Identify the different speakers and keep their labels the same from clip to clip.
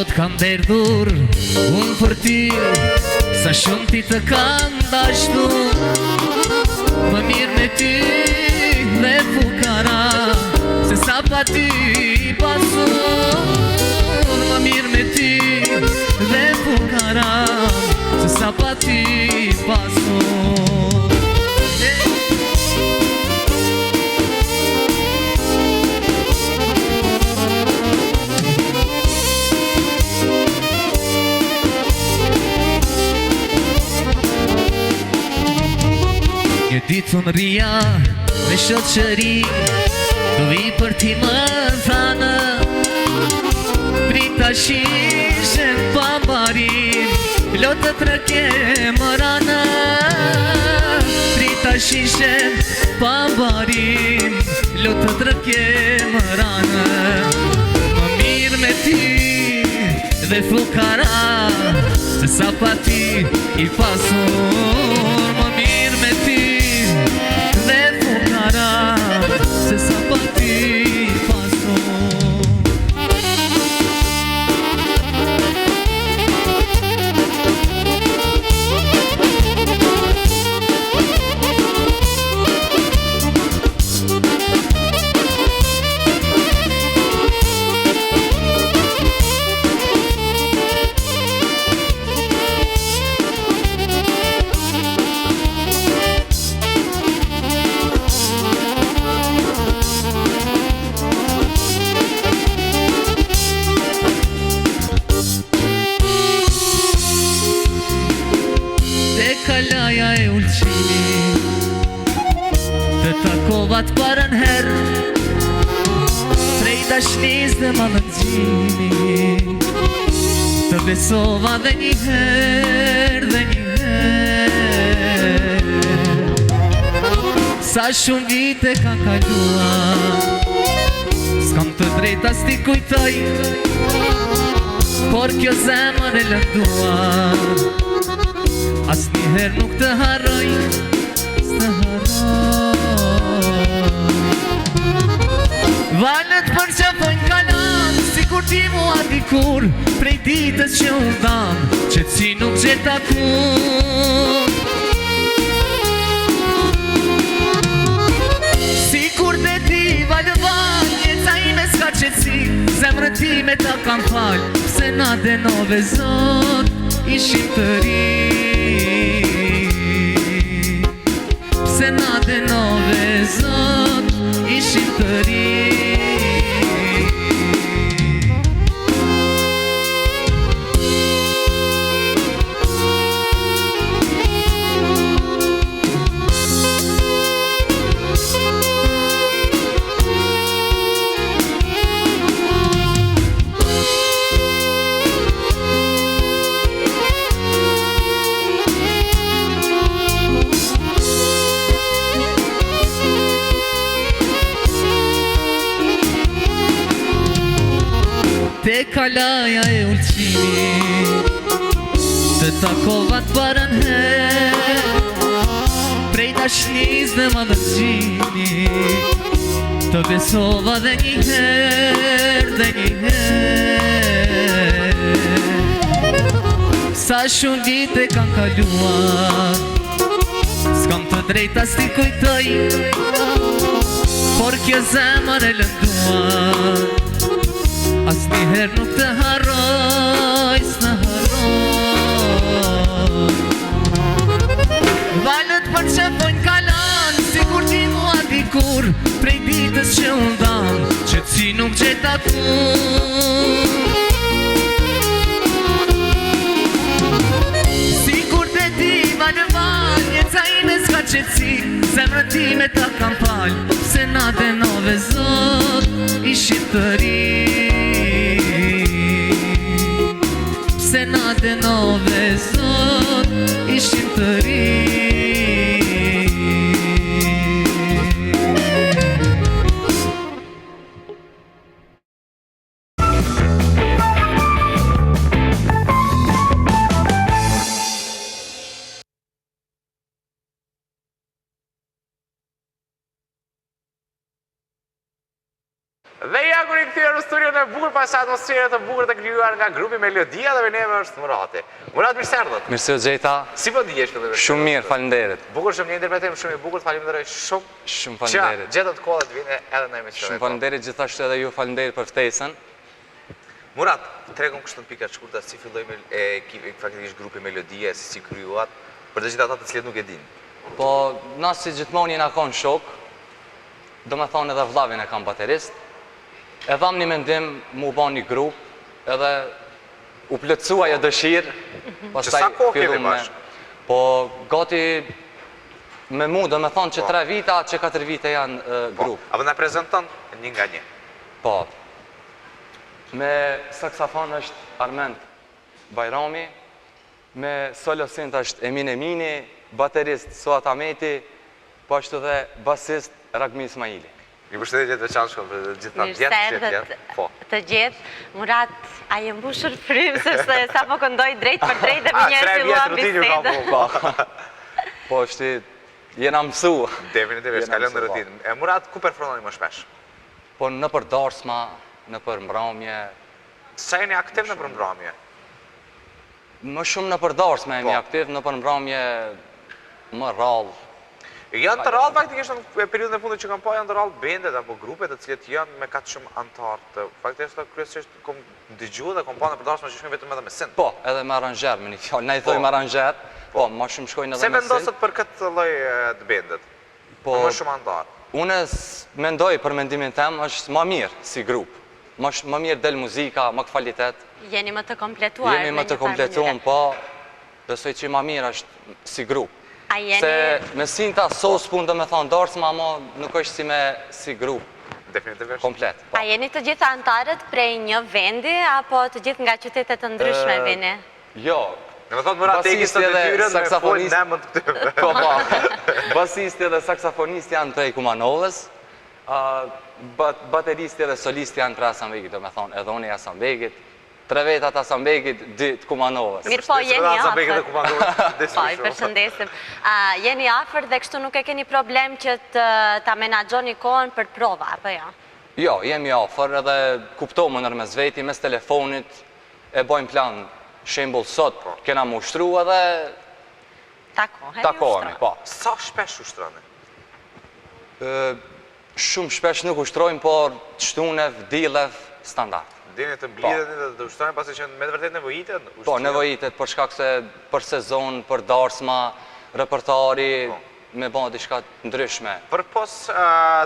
Speaker 1: plot kam derdhur unë për ty, sa shumë ti të kam dashtu. Më mirë me ty dhe fukara, se sa pa ty pasur. Më mirë me ty dhe fukara, se sa pa ty pasur. Një ditë unë rria me shoqëri, do vi për ti më thanë, prita shishen pa mbarim, lotët rëke më ranë. Prita shishen pa mbarim, lotët rëke më ranë. Më mirë me ty dhe fukara, se sa pa ti i pasur. Më mirë me ty dhe fukara, se sa pa ti pasur. Kalaja e ulqimi, të takovat parën herë, prej dashnis dhe malëngjimi, të besova dhe një herë, dhe një herë. Sa shumë vite ka kaluar, s'kam të drejta s'ti kujtoj, por kjo zemër e lënduar, as njëherë nuk të harroj, s'të harroj. Valët për qafojnë kalan, si kur ti mua dikur, prej ditës që unë dam, që si nuk gjeta kur. Si kur dhe ti valë valë, jeca ime s'ka qëtësi, zemrën ti me ta kam falë, pse na denove zot, ishim të ri. Se na denove zot, ishim të ri. Te kalaja e ulqimi, të takovat parën herë, prej dashnis dhe madhëgjimi, të besova dhe një herë, dhe një herë. Sa shumë vite kanë kaluar, s'kam të drejta s'ti kujtoj, por kjo zemër e lënduar, as njëherë nuk të harroj, s'në harroj. Valët për qafojnë kalan, si kur ti mua dikur, prej ditës që unë dam, që si nuk gjeta kur. Si kur dhe ti valë valë, jeca ime s'ka qëtësi, zemrën ti me ta kam falë, pse na denove zot, ishim të ri. Se na denove zot, ishim të ri.
Speaker 2: Dhe ja kur i kthyer në studion e e bukur pas atmosferë të bukur të krijuar nga grupi Melodia dhe me neve është Murati. Murat, mirë se erdhët.
Speaker 3: Mirë se u gjeta.
Speaker 2: Si po ndihesh fillimisht?
Speaker 3: Shumë mirë, faleminderit.
Speaker 2: Bukur shumë, një interpretim shumë i bukur, faleminderoj shumë.
Speaker 3: Shumë faleminderit.
Speaker 2: Që gjetët kohë të vini edhe në emision.
Speaker 3: Shumë faleminderit gjithashtu edhe ju, faleminderit për ftesën.
Speaker 2: Murat, tregon kështu në pika të shkurta si filloi faktikisht grupi Melodia, si krijuat, për të gjithë ata të cilët nuk e dinë.
Speaker 3: Po, na si gjithmonë jena konë shok, do me thonë edhe vllavin e kam baterist, e dham një mendim mu ba një grup, edhe u plëtsua e dëshirë,
Speaker 2: Që sa kohë kemi bashkë?
Speaker 3: Po, gati me mu, do me thonë që 3 vita, që 4 vite janë grup.
Speaker 2: Apo na prezanton një nga një.
Speaker 3: Po, me saksafon është Armend Bajrami, me solo synth është Emin Emini, baterist Suat Ahmeti, po ashtu dhe basist Ragmi Ismaili.
Speaker 2: Një përshëndetje të veçantë për gjithë na vjetë. Po.
Speaker 4: Të gjithë, Murat, a je mbushur frym sepse sapo këndoj drejt për drejt dhe më njerë filluam bisedën.
Speaker 3: Po, është jena mësu.
Speaker 2: Definitivisht, ka lënë në rutinë. Murat, ku performoni më shpesh?
Speaker 3: Po në për darsma, në për mbrëmje.
Speaker 2: Sa jeni aktiv në për mbrëmje?
Speaker 3: Më shumë në për darsma jemi aktiv, në për mbrëmje më rrallë.
Speaker 2: Janë të rrallë faktikisht në periudhën e fundit që kanë pa, janë të rrallë bendet apo grupet të cilët janë me kaq shumë anëtarë. Faktikisht kryesisht kom dëgjuar dhe kom pa në përdarsma që shkojnë vetëm edhe me synth.
Speaker 3: Po, edhe me aranxher, me një fjalë. Na i thojmë aranxher. Po, më shumë shkojnë edhe me synth.
Speaker 2: Se vendosët për këtë lloj të bendet? Po, më shumë anëtarë.
Speaker 3: Unë mendoj për mendimin tem është më mirë si grup. Më mirë del muzika, më kvalitet.
Speaker 4: Jeni më të kompletuar.
Speaker 3: Jemi më të kompletuar, po besoj që më mirë është si grup. Se me synta sos pun do me thonë darsma, ama nuk është si grup.
Speaker 2: Definitivisht.
Speaker 3: Komplet.
Speaker 4: A jeni të gjithë anëtarët prej një vendi, apo të gjithë nga qytetet të ndryshme vini?
Speaker 3: Jo.
Speaker 2: Në më thotë Murat Egi së të tyrën me full nëmën të këtyre.
Speaker 3: Po, basisti dhe saksofonisti janë prej Kumanovës, bateristi dhe solisti janë prej Asambegit, do me thonë, edhe unë i Asambegit, 3 vetat Asambegit, 2 të Kumanovës.
Speaker 4: Mirë po, jeni afer.
Speaker 2: Po,
Speaker 4: i përshëndesim. Jeni afer dhe kështu nuk e keni problem që ta menaxhoni kohën për prova, apo jo?
Speaker 3: Jo, jemi afer edhe kuptohë nër mes veti, mes telefonit, e bojmë plan shembull sot, kena më ushtru edhe takohemi, po.
Speaker 2: Sa shpesh ushtroni?
Speaker 3: Shumë shpesh nuk ushtrojmë, por shtunev, dilev, standart.
Speaker 2: Dini të mblidhet dhe të ushtrojnë pasi që me të vërtet nevojitet?
Speaker 3: Po, nevojitet për shkak se për sezon, për darsma, repertari, me bënë diçka ndryshme.
Speaker 2: Për pos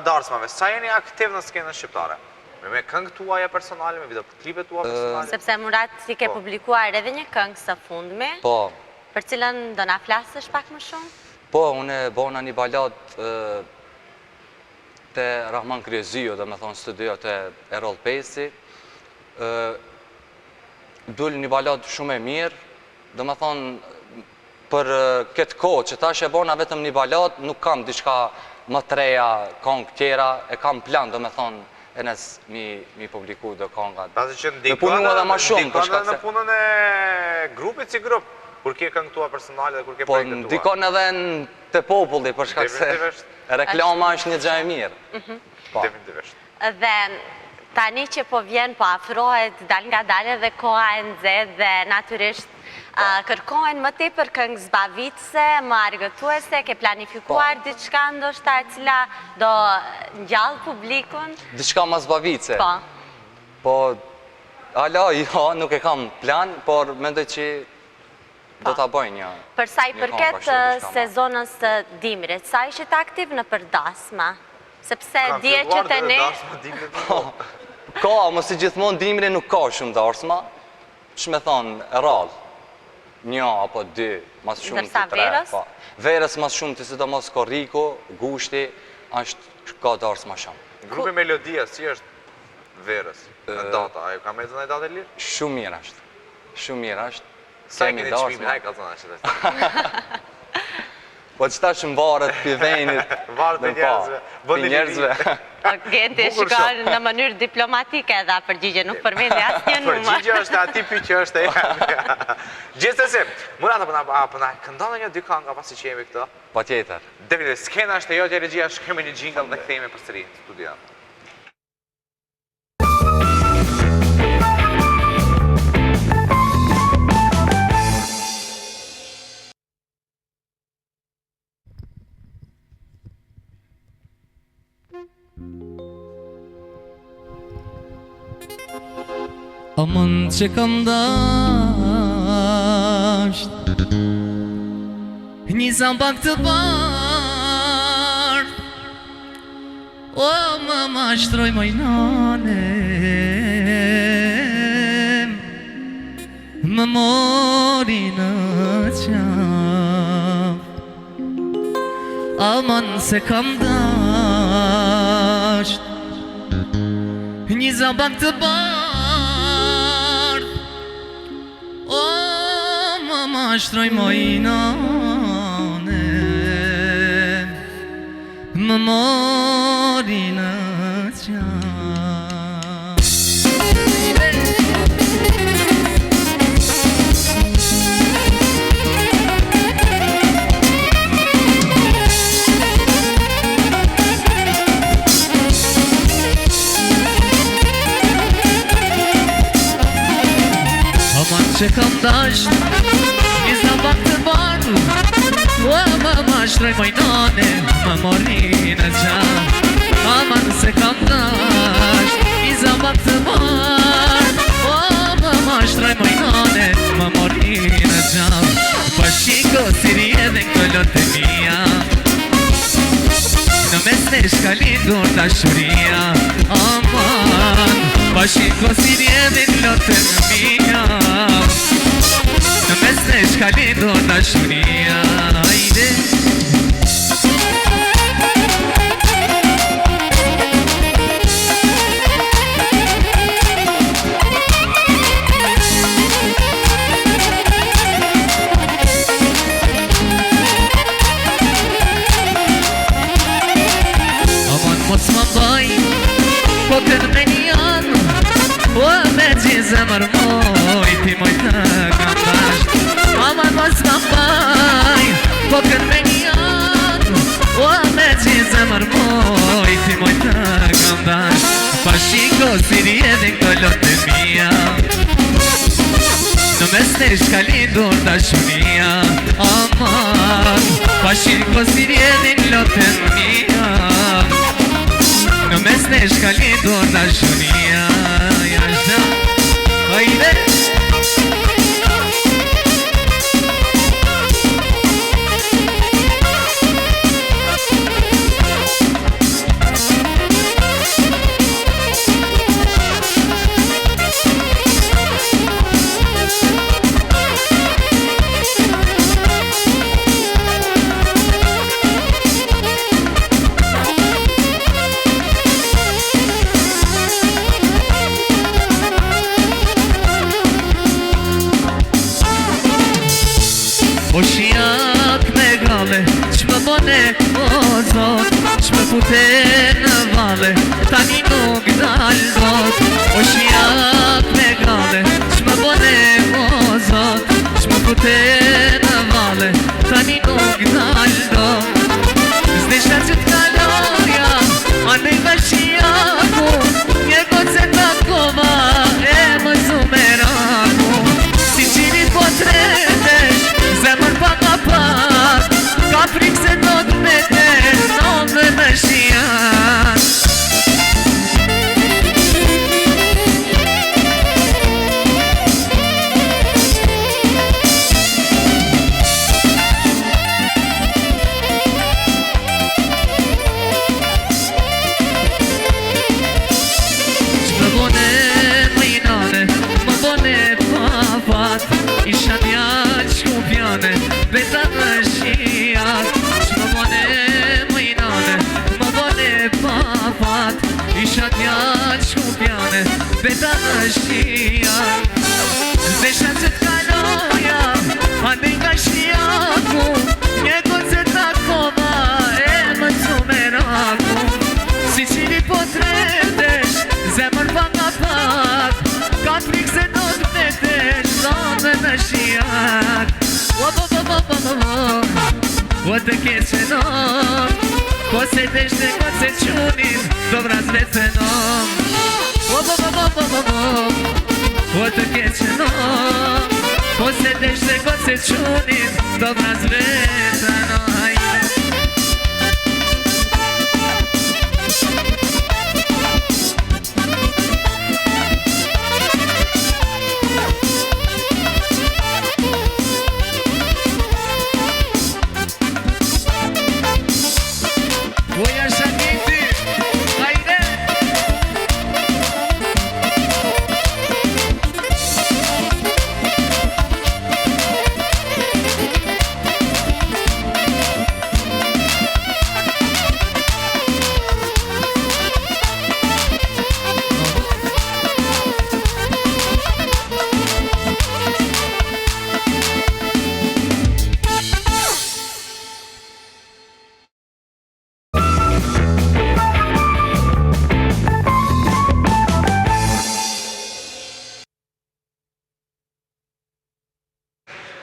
Speaker 2: darsmave, sa jeni aktiv në skenën shqiptare? Me këngë tuaja personale, me videoklipe tua personale?
Speaker 4: Sepse Murat si ke publikuar edhe një këngë së fundmi, për cilën do na flasësh pak më shumë?
Speaker 3: Po, unë e bona një balad të Rahman Kryezio, dhe me thonë studio të Errol Pesi. Dull një balad shumë e mirë, dhe me thonë për këtë kohë që ta shë e bona vetëm një balad, nuk kam diçka më treja, këngë tjera, e kam plan, dhe me thonë, e nësë mi publiku dhe kongat.
Speaker 2: Me
Speaker 3: punu edhe ma shumë.
Speaker 2: Ndikon edhe në punën e grupit si grup, kur ke këngë tua personale dhe kur ke projekte tua.
Speaker 3: Po, ndikon edhe në të populli, për shkak se reklama është një gjë e mirë.
Speaker 2: Definitivisht.
Speaker 4: Dhe tani që po vjen, po afrohet dal nga dalë dhe koha e nxehtë dhe natyrisht kërkohen më tepër këngë zbavitëse, më argëtuese, ke planifikuar diçka ndoshta e cila do ngjall publikun?
Speaker 3: Diçka më zbavitëse?
Speaker 4: Po.
Speaker 3: Po, ala, jo, nuk e kam plan, por mendoj që do t'a bëj një.
Speaker 4: Për sa i përket sezonës së dimrit, sa ishit aktiv në përdasma? Sepse dje që të ne...
Speaker 3: Ka, më si gjithmonë dimri nuk ka shumë darsma, që me thonë rrallë. 1 apo 2, mas shumë të 3.
Speaker 4: Verës?
Speaker 3: Verës mas shumë të sidomos Korriko, Gushti, është ka darsma shumë.
Speaker 2: Grupi Melodia, si është verës? Në data, a ju ka me të në datë e lirë?
Speaker 3: Shumë mirë është. Shumë mirë është.
Speaker 2: Sa e keni qmimin, a i ka të në që të
Speaker 3: Po qëta që më varët për venit.
Speaker 2: Varët për njerëzve.
Speaker 3: Për njerëzve.
Speaker 4: Gente shikon në mënyrë diplomatike edhe përgjigje, nuk përmendi asë një numër.
Speaker 2: Përgjigje është ati për që është e jam. Gjithsesi, Murat, apo na këndon një dy kënga pasi që jemi këto?
Speaker 3: Pa tjetër.
Speaker 2: Definitivt, skena është e jotja regjia, shkemi një jingle dhe kthehemi përsëri në studio.
Speaker 1: Aman që kam dasht një zambak të bardh, o më mashtroj mojnanem, më mori në qaf. Aman se kam dasht një zambak të bardh, o më mashtroj mojnanem, më mori në qaf. Që kam dasht një zambak të bardh, o më mashtroj mojnane, më mori në qaf. Aman se kam dasht një zambak të bardh, o më mashtroj mojnane, më mori në qaf. Pa shiko si rjedhen këllot e mija, në mes ne shka lindur dashuria. Aman, pa shiko si rjedhen këllot e mija, në mes ne shka lindur dashuria. Ajde kokën me një anë, o me gjizemër moj, ti moj të kam dasht. Aman mos më mbaj, kokën me një anë, o me gjizemër moj, ti moj të kam dasht. Pa shiko si rjedhin këllot e mija, në mes ne shka lindur dashuria. Aman, pa shiko si rjedhin këllot e mija, në mes ne shka lindur dashuria. Jasha, hajde o shijak me gale, qmë bone o zot, qmë pute në vale, tani nuk dal dot. O shijak me gale, qmë bone o zot, qmë pute në vale, tani nuk dal dot. Zdeshta që t'kaloja, anë i shijaku, një goce t'akova, e më zumeraku. Si qini po tretesh, zemër pa ka pak, ka frikë se do t'metesh, në dhe me shijak. Qmë bone mëjnane, më bone pa fat, isha djallë shkupjane, beta në shijak. Qmë bone mëjnane, më bone pa fat, isha djallë shkupjane, beta në shijak. Zdesha që t'kaloja, ande nga shijaku, një goce t'akova, e më zumeraku. Si qini po tretesh, zemër pa nga pak, ka frikë se do t'metesh, zonë në shijak. O të keqe nom, ko se deshte, ko se qunin, do vraz vece nom. O të keqe nom, ko se deshte, ko se qunin, do vraz vece nom.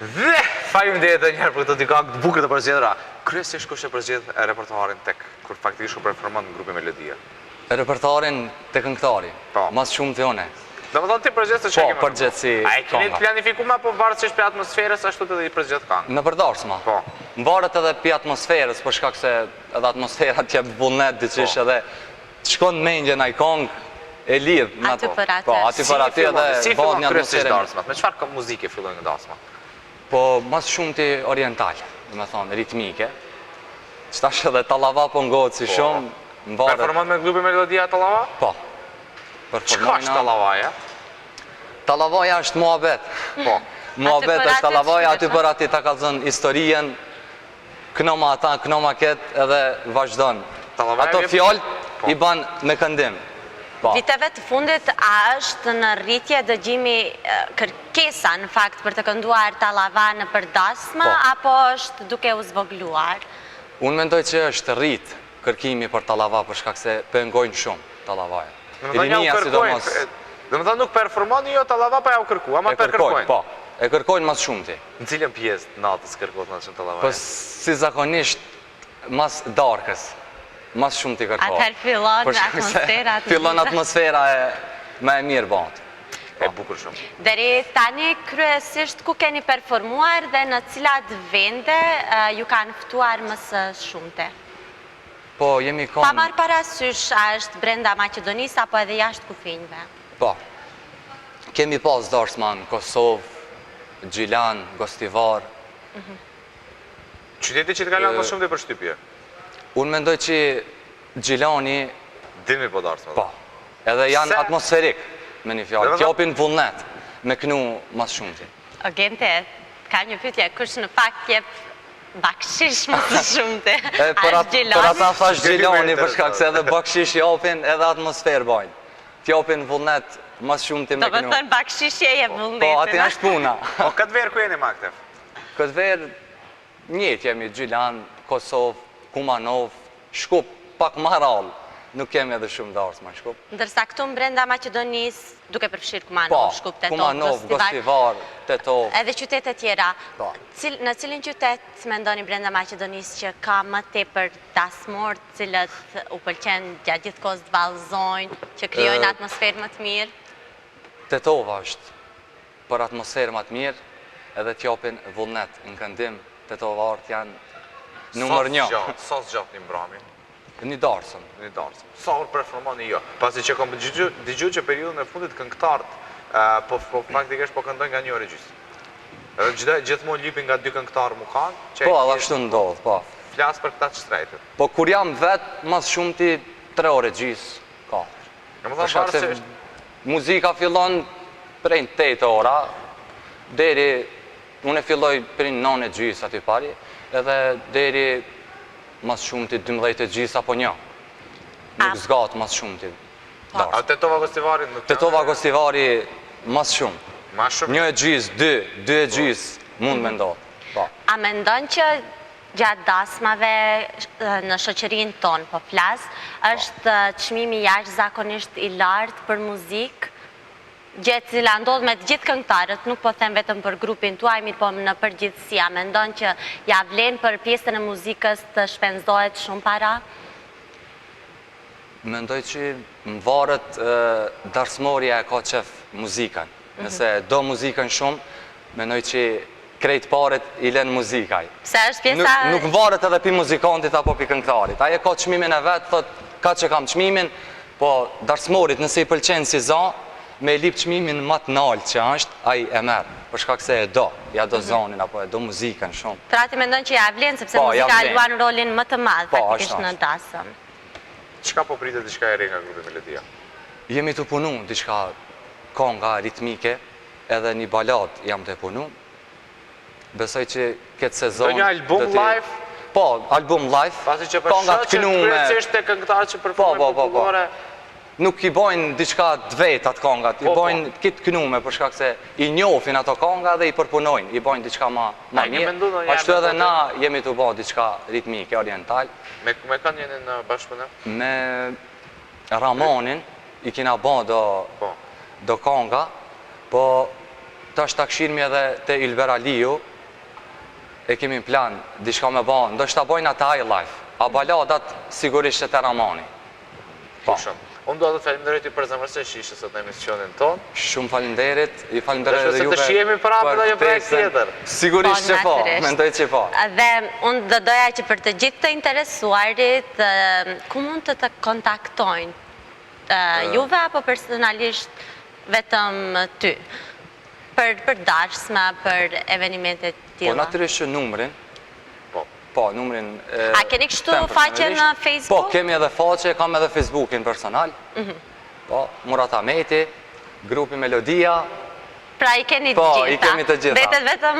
Speaker 2: Dhe faleminderit edhe një herë për këto dy këngë të bukura të përzgjedhura. Kryesisht kush e përzgjedh repertoarin tek kur faktikisht u performon në grupi Melodia.
Speaker 3: Repertoarin të këngëtari,
Speaker 2: Po.
Speaker 3: mas shumë të une.
Speaker 2: Domethënë ti përzgjedh se çka
Speaker 3: Po, përgjithsi
Speaker 2: A e keni
Speaker 3: kënga.
Speaker 2: planifikuar apo varësisht për atmosferës ashtu edhe i përzgjedh këngë?
Speaker 3: Në përdarsma.
Speaker 2: Po.
Speaker 3: Mbaret edhe pi atmosferës, për shkak se edhe atmosfera t'jep vullnet diçish edhe të shkon mendje në ai këngë e lidh me
Speaker 4: Aty
Speaker 3: ato.
Speaker 4: për aty.
Speaker 3: Po, aty për aty edhe
Speaker 2: si
Speaker 3: bëhet
Speaker 2: fillon
Speaker 3: një
Speaker 2: kryesisht
Speaker 3: atmosferë.
Speaker 2: darsmat? Me çfarë muzike fillojnë darsmat?
Speaker 3: Po, mas shumë ti oriental, do me thonë, ritmike. Qtash edhe tallava po ngohet si shumë, mbaret.
Speaker 2: Performon me grupi Melodia Tallava?
Speaker 3: Po.
Speaker 2: Çka është
Speaker 3: Performojna.
Speaker 2: Tallavaja?
Speaker 3: Tallavaja është muhabet.
Speaker 2: Po.
Speaker 3: Muhabet
Speaker 4: Aty për
Speaker 3: është
Speaker 4: aty
Speaker 3: tallavaja,
Speaker 4: të
Speaker 3: aty
Speaker 4: shkruhet,
Speaker 3: për aty ta ka thënë historien, knoma ata, knoma ket edhe vazhdon.
Speaker 2: Tallavaja
Speaker 3: Ato
Speaker 2: vjen-
Speaker 3: fjalë
Speaker 2: Po.
Speaker 3: i ban me këndim. Po.
Speaker 4: Viteve të fundit, a është në rritje dëgjimi kërkesa në fakt për të kënduar Tallava në përdasma,
Speaker 3: Po.
Speaker 4: apo është duke u zvogluar?
Speaker 3: Unë mendoj që është rrit kërkimi për tallava për shkak se pengojnë shumë tallavaja.
Speaker 2: Domethënë ja u
Speaker 3: Rinia sidomos
Speaker 2: kërkojnë. Domethënë nuk performoni jo Tallava pa ja u kërku, ama
Speaker 3: e
Speaker 2: per
Speaker 3: kërkojnë,
Speaker 2: kërkojnë.
Speaker 3: po. E kërkojnë mas shumë ti.
Speaker 2: Në cilën pjesë të natës kërkohet më shumë Tallavaja?
Speaker 3: Po si zakonisht mas darkës. Mas shumë ti kërkohet.
Speaker 4: Atëherë fillon
Speaker 3: Për shkak se
Speaker 4: atmosfera të
Speaker 3: Fillon
Speaker 4: gjitha.
Speaker 3: atmosfera më e mirë bëhet.
Speaker 2: E bukur shumë.
Speaker 4: Deri tani kryesisht ku keni performuar dhe në cilat vende ju kanë ftuar më së shumte?
Speaker 3: Po jemi
Speaker 4: Pa
Speaker 3: kon.
Speaker 4: marrë parasysh a është brenda Maqedonisë apo edhe jashtë kufinjve?
Speaker 3: Po. Kemi pas darsma në Kosovë, Gjilan, Gostivar.
Speaker 2: Qyteti që të kalon më shumë të përshtypje.
Speaker 3: Unë mendoj që Gjilani,
Speaker 2: Dimi po darsma.
Speaker 3: po, edhe janë
Speaker 2: Se-
Speaker 3: atmosferik, me një fjallë,
Speaker 2: Dhe
Speaker 3: t'jopin vullnet, me knu mas shumë ti.
Speaker 4: O Gente, ka një pyetje, kush në fakt jep bakshish më së shumte?
Speaker 3: Për ata thash
Speaker 2: Gjilani
Speaker 3: Gjilani,
Speaker 2: më
Speaker 3: për shkak se edhe bakshish japin, edhe atmosferë bajnë. T'jopin vullnet mas shumë ti me
Speaker 4: Do më
Speaker 3: knu.
Speaker 4: thënë bakshishje je vullnetin.
Speaker 3: Po, ati është puna.
Speaker 2: O këtë verë ku jeni Maktef?
Speaker 3: Këtë verë, njët jemi Gjilan, Kosovë, Kumanov, Shkup, pak ma rallë. Nuk kemi edhe shumë darsma në Shkup.
Speaker 4: Ndërsa këtu në brenda Maqedonisë, duke përfshirë
Speaker 3: Po,
Speaker 4: Kumanov, Shkup, Tetov,
Speaker 3: Kumanov, Gostivar, Tetov.
Speaker 4: edhe qytetet tjera.
Speaker 3: Po.
Speaker 4: Në cilin qytet mendoni brenda Maqedonisë që ka më tepër dasmor, cilët u pëlqen gjatë gjithë kohës të vallëzojnë, që krijojnë atmosferë më të mirë?
Speaker 3: Tetova është për atmosferë më të mirë, edhe t'jopin vullnet në këndim. Tetovarët janë numër një.
Speaker 2: Sa zgjat një mbrami?
Speaker 3: Një darsëm.
Speaker 2: Një darsëm. Sa orë performoni jo? Pasi që kom dëgju që periudhën e fundit këngëtarët po faktikisht po këndojnë nga një orë gjysmë. Edhe gjithmonë lypin nga dy këngëtarë mu kanë, që
Speaker 3: Po, edhe ashtu ndodhë, po.
Speaker 2: flas për këta që strejtët.
Speaker 3: Po, kur jam vetë, mas shumë ti 3 ore gjysë, ka.
Speaker 2: Në më
Speaker 3: Për
Speaker 2: thonë
Speaker 3: shkak se
Speaker 2: varësisht,
Speaker 3: muzika fillon prej 8 ora, deri, unë e filloj prej 9 gjysë aty pari, edhe deri mas shumë ti 12 gjysë apo një. Nuk zgatë mas shumë ti.
Speaker 2: a Tetova Gostivarin nuk
Speaker 3: Tetova Gostivari mas shumë.
Speaker 2: Ma shumë.
Speaker 3: Një e gjysë, dy e gjysë, mund me ndodhë. Po.
Speaker 4: A mendon që gjatë dasmave në shoqërinë tonë, po flas, është çmimi jashtëzakonisht i lartë për muzikë? Gjë e cila ndodh me të gjithë këngëtarët, nuk po them vetëm për grupin tuaj, mirë po në përgjithësi. A mendon që ja vlen për pjesën e muzikës të shpenzohet shumë para?
Speaker 3: Mendoj që më varet darsmorja e ka qef muzikën. Nëse do muzikën shumë, mendoj që krejt paret i len muzikaj.
Speaker 4: Pse është pjesa...
Speaker 3: Nuk varet edhe pi muzikantit apo pi këngëtarit. Aje ka çmimin e vetë, thot, ka që kam çmimin, po darsmorit nëse i pëlqen si za, me lip çmimin më të naltë që është, ai e merr, për shkak se e do, ja do zonin apo e do muzikën shumë.
Speaker 4: Pra ti mendon që ja vlen, sepse
Speaker 3: Po, ja
Speaker 4: muzika
Speaker 3: vlen.
Speaker 4: luan rolin më të madh
Speaker 3: Po,
Speaker 4: faktikisht
Speaker 3: ashtu
Speaker 4: në
Speaker 3: është.
Speaker 4: dasëm.
Speaker 2: Çka po pritet diçka e re nga grupi Melodia?
Speaker 3: Jemi të punu diçka konga ritmike, edhe një balad jam të punu. Besoj që këtë sezon...
Speaker 2: Do një album live?
Speaker 3: Po, album live.
Speaker 2: Pasi që
Speaker 3: konga të
Speaker 2: përshë që
Speaker 3: knume.
Speaker 2: kryesisht e këngëtarë që performojnë
Speaker 3: Po.
Speaker 2: popullore,
Speaker 3: Nuk i bojnë diçka të vetë atë kongat, i
Speaker 2: Po, po.
Speaker 3: bojnë kitë knume për shkak se i njofin ato konga dhe i përpunojnë, i bojnë diçka ma
Speaker 2: A, një
Speaker 3: mirë.
Speaker 2: mendu ndonjëherë
Speaker 3: Ashtu
Speaker 2: me
Speaker 3: edhe
Speaker 2: thotë-
Speaker 3: na jemi të bo diçka ritmike, oriental.
Speaker 2: me kanë jeni në bashkëpunim?
Speaker 3: Me Ramonin i kina bo
Speaker 2: Po.
Speaker 3: do konga, po tash ta këshirmi edhe te Ylber Aliu, e kemi plan diçka me ba, ndoshta bojnë atë high life, a baladat sigurisht që të ramani. Po.
Speaker 2: Unë do të falenderoj për zemërsisht që ishte sot në emisionin ton.
Speaker 3: Shumë falenderit, i falenderoj edhe juve.
Speaker 2: Të shihemi prapë edhe një projekt tjetër.
Speaker 3: Sigurisht që po, mendoj që po.
Speaker 4: Dhe unë do doja që për të gjithë të interesuarit, ku mund të kontaktojnë? Juve apo personalisht vetëm ty? Për dashma, për evenimentet tilla?
Speaker 3: Po, natyrisht që numrin. Po, numrin...
Speaker 4: A keni kështu faqe në Facebook?
Speaker 3: Po, kemi edhe faqe, kam edhe Facebookin personal. Po, Murat Ahmeti, grupi Melodia.
Speaker 4: Pra i keni të gjitha.
Speaker 3: Po, i kemi të gjitha.
Speaker 4: Vetet vetëm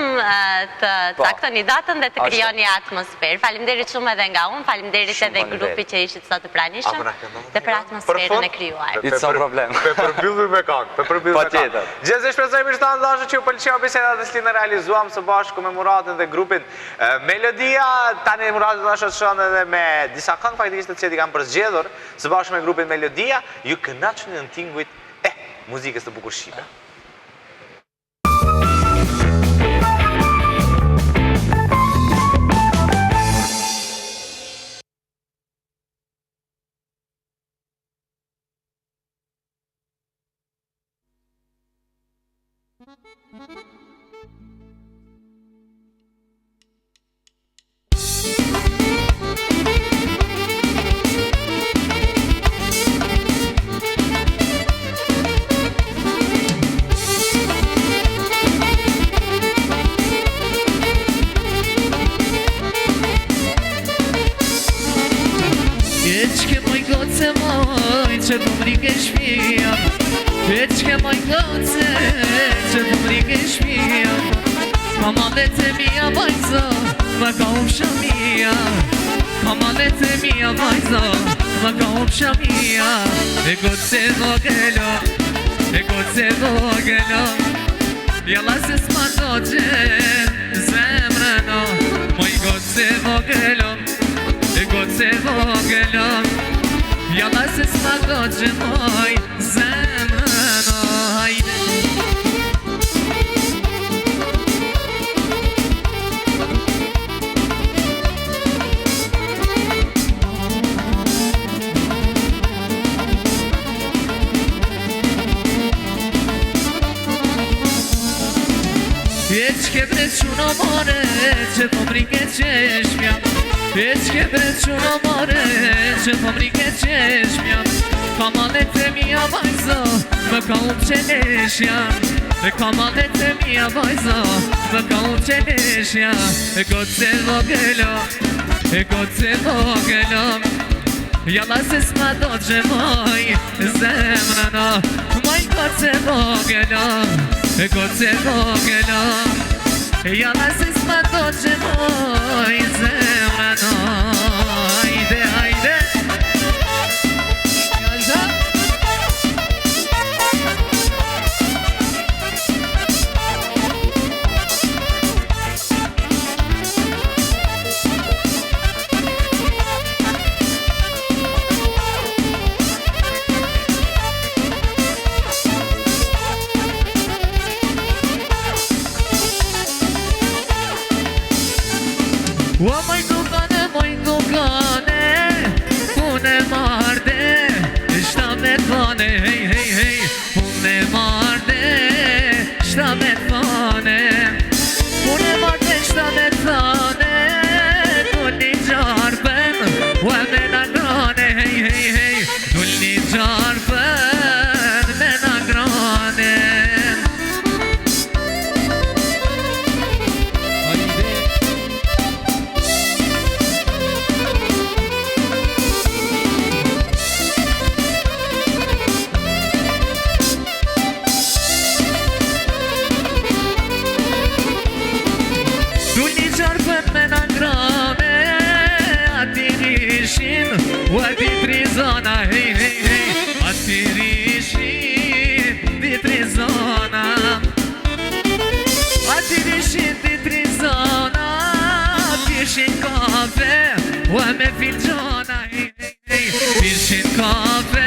Speaker 4: të caktoni datën dhe të krijoni atmosferë. Faleminderit shumë edhe nga unë, faleminderit edhe grupi që ishit sot të pranishëm dhe për atmosferën e krijuar.
Speaker 3: It's no problem.
Speaker 2: Pe përbyllu me këngë,
Speaker 3: Patjetër.
Speaker 2: Gjithsesi shpresoj mirë dashur që ju pëlqeu biseda që ne realizuam së bashku me Muratin dhe grupin Melodia. Tani Murati do të shon edhe me disa këngë faktikisht të cilat i kanë përzgjedhur së bashku me grupin Melodia. Ju kënaqni në tingujt e muzikës të bukur shqipe.
Speaker 1: Keçke moj goce moj, që po mrike shpia. Keçke moj goce, që po mrike shpia. Kamalet e mia vajzo, më ka upsha mia. Kamalet e mia vajzo, më ka upsha mia. E goce vogelo, e goce vogelo. Jalla se s'ma doqen zemrëno, moj goce vogelo. E goce vogelo, jalla se s'ma doqen moj zemrëno, hajde. Keçke bre quno more, që po mrike qeshmja. Keçke bre quno more, që po mrike qeshmja. Kamalet e mia vajzo, më ka upqe leshja. Kamalet e mia vajzo, më ka upqe leshja. E goce vogelo, e goce vogelo. Jalla se s'ma doqe moj zemrëno, moj goce vogelo. E goce vogelo, jalla se s'ma doqe moj zemrëno. Hajde, hajde. O moj dukane, pune marde, shta me t'vane, hej, hej, hej. Pune marde, shta me t'vane. Pune marde, shta me t'vane. Dulli gjarpen, u e me na grane, hej, hej, hej. Dulli gjarpen, me na grane. U e ditri zona, hej, hej, hej. Ati rishin, ditri zona. Ati rishin, ditri zona. Pishin kafe, u e me filgjona, hej, hej, hej. Pishin kafe